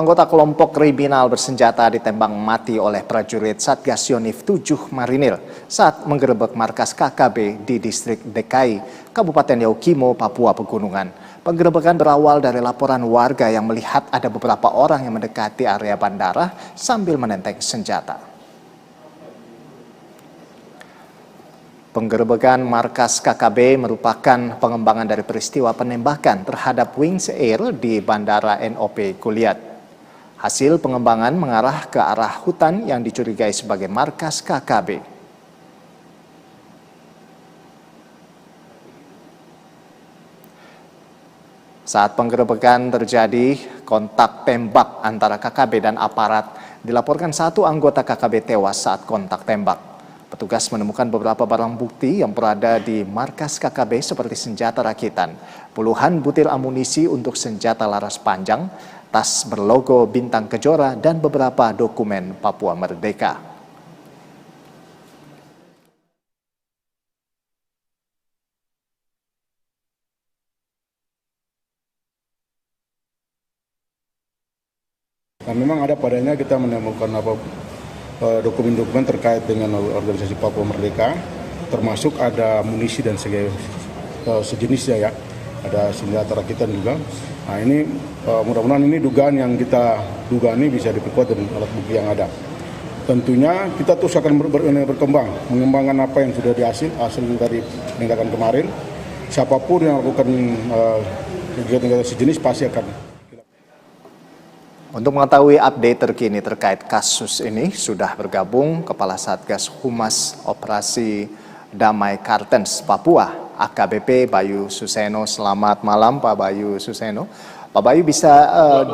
Anggota kelompok kriminal bersenjata ditembak mati oleh prajurit Satgas Yonif 7 Marinir saat menggerebek markas KKB di distrik DKI, Kabupaten Yaukimo, Papua Pegunungan. Penggerebekan berawal dari laporan warga yang melihat ada beberapa orang yang mendekati area bandara sambil menenteng senjata. Penggerebekan markas KKB merupakan pengembangan dari peristiwa penembakan terhadap Wings Air di Bandara NOP Goliat. Hasil pengembangan mengarah ke arah hutan yang dicurigai sebagai markas KKB. Saat penggerebekan terjadi, kontak tembak antara KKB dan aparat. Dilaporkan satu anggota KKB tewas saat kontak tembak. Petugas menemukan beberapa barang bukti yang berada di markas KKB seperti senjata rakitan, puluhan butir amunisi untuk senjata laras panjang, tas berlogo bintang kejora, dan beberapa dokumen Papua Merdeka. Nah, memang ada padanya kita menemukan dokumen-dokumen terkait dengan organisasi Papua Merdeka, termasuk ada amunisi dan sejenisnya ya, ada senjata rakitan juga. Nah ini mudah-mudahan ini dugaan yang kita duga ini bisa diperkuat dengan alat bukti yang ada. Tentunya kita terus akan berkembang, mengembangkan apa yang sudah hasil dari penindakan kemarin. Siapapun yang melakukan kegiatan sejenis pasti akan. Untuk mengetahui update terkini terkait kasus ini, sudah bergabung Kepala Satgas Humas Operasi Damai Kartens Papua, AKBP Bayu Suseno. Selamat malam Pak Bayu Suseno. Pak Bayu, bisa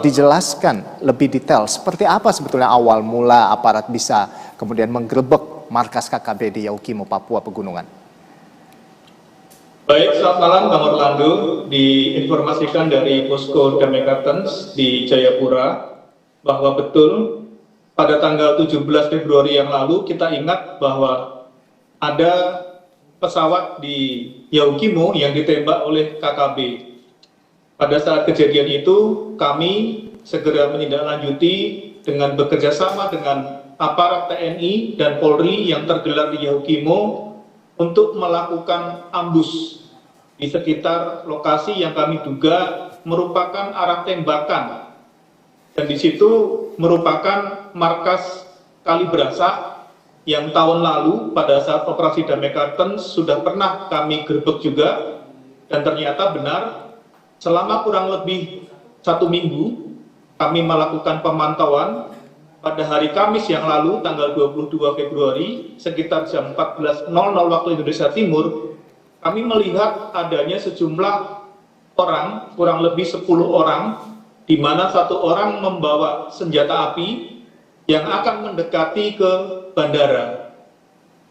dijelaskan lebih detail seperti apa sebetulnya awal mula aparat bisa kemudian menggerebek markas KKB di Yaukimo, Papua Pegunungan? Baik, selamat malam Bang Orlando. Diinformasikan dari Posko Damai Kartens di Jayapura bahwa betul pada tanggal 17 Februari yang lalu kita ingat bahwa ada pesawat di Yaukimo yang ditembak oleh KKB. Pada saat kejadian itu kami segera menindaklanjuti dengan bekerja sama dengan aparat TNI dan Polri yang tergelar di Yaukimo untuk melakukan ambush di sekitar lokasi yang kami duga merupakan arah tembakan, dan di situ merupakan markas Kalibrasa yang tahun lalu pada saat operasi Damai Kartens sudah pernah kami gerebek juga, dan ternyata benar selama kurang lebih 1 minggu kami melakukan pemantauan. Pada hari Kamis yang lalu, tanggal 22 Februari, sekitar jam 14.00 waktu Indonesia Timur, kami melihat adanya sejumlah orang, kurang lebih 10 orang, di mana 1 orang membawa senjata api yang akan mendekati ke bandara.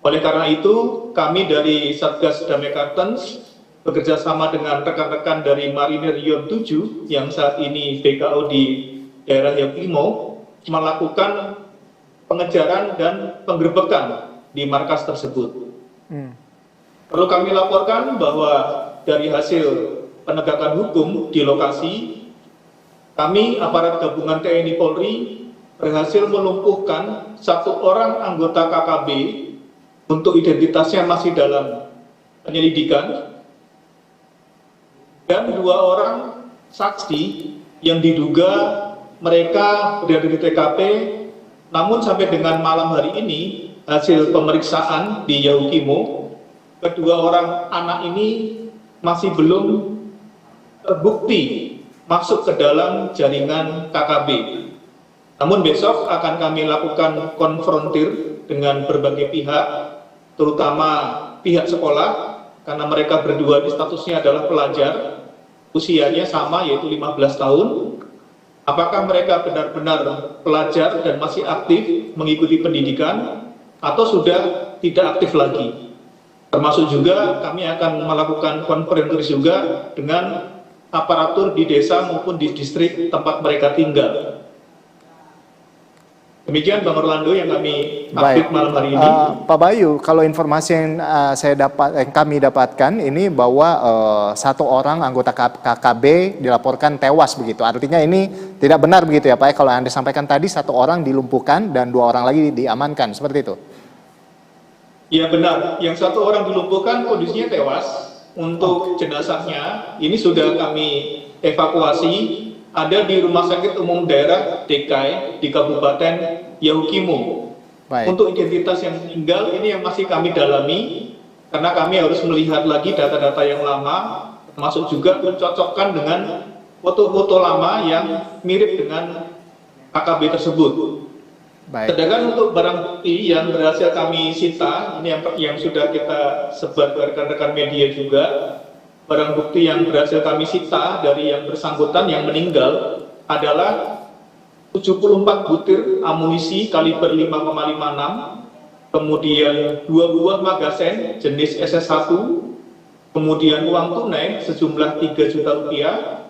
Oleh karena itu, kami dari Satgas Damai Kartens bekerja sama dengan rekan-rekan dari Marinir Yon 7 yang saat ini BKO di daerah Yaukimo, melakukan pengejaran dan penggerebekan di markas tersebut. Perlu kami laporkan bahwa dari hasil penegakan hukum di lokasi, kami aparat gabungan TNI Polri berhasil melumpuhkan 1 orang anggota KKB untuk identitasnya masih dalam penyelidikan, dan 2 orang saksi yang diduga mereka berada di TKP, namun sampai dengan malam hari ini hasil pemeriksaan di Yaukimo, kedua orang anak ini masih belum terbukti masuk ke dalam jaringan KKB. Namun besok akan kami lakukan konfrontir dengan berbagai pihak, terutama pihak sekolah, karena mereka berdua di statusnya adalah pelajar, usianya sama yaitu 15 tahun. Apakah mereka benar-benar pelajar dan masih aktif mengikuti pendidikan atau sudah tidak aktif lagi? Termasuk juga kami akan melakukan konferensi juga dengan aparatur di desa maupun di distrik tempat mereka tinggal. Demikian Bang Orlando yang kami update malam hari ini. Pak Bayu, kalau informasi yang kami dapatkan ini bahwa satu orang anggota KKB dilaporkan tewas begitu. Artinya ini tidak benar begitu ya Pak? Kalau yang Anda sampaikan tadi satu orang dilumpuhkan dan 2 orang lagi diamankan, seperti itu? Ya benar, yang satu orang dilumpuhkan kondisinya tewas. Untuk jenazahnya ini sudah kami evakuasi, ada di Rumah Sakit Umum Daerah DKI di Kabupaten Yahukimo. Baik. Untuk identitas yang meninggal ini yang masih kami dalami, karena kami harus melihat lagi data-data yang lama, termasuk juga mencocokkan dengan foto-foto lama yang mirip dengan KKB tersebut. Baik. Sedangkan untuk barang bukti yang berhasil kami sita, ini yang sudah kita sebar ke rekan-rekan media juga, barang bukti yang berhasil kami sita dari yang bersangkutan yang meninggal adalah 74 butir amunisi kaliber 5,56, kemudian 2 buah magazen jenis SS1, kemudian uang tunai sejumlah 3 juta rupiah,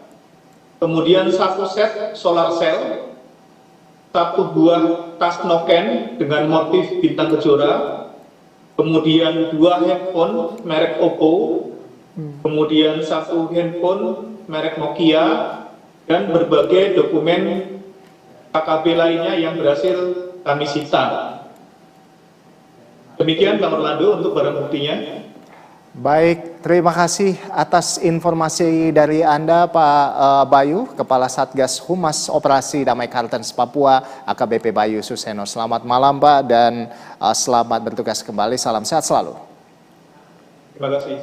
kemudian 1 set solar cell, 1 buah tas noken dengan motif bintang kejora, kemudian 2 handphone merek Oppo, kemudian 1 handphone merek Nokia, dan berbagai dokumen KKB lainnya yang berhasil kami sita. Demikian Bang Orlando untuk barang buktinya. Baik, terima kasih atas informasi dari Anda Pak Bayu, Kepala Satgas Humas Operasi Damai Kartens Papua, AKBP Bayu Suseno. Selamat malam Pak dan selamat bertugas kembali, salam sehat selalu. Terima kasih.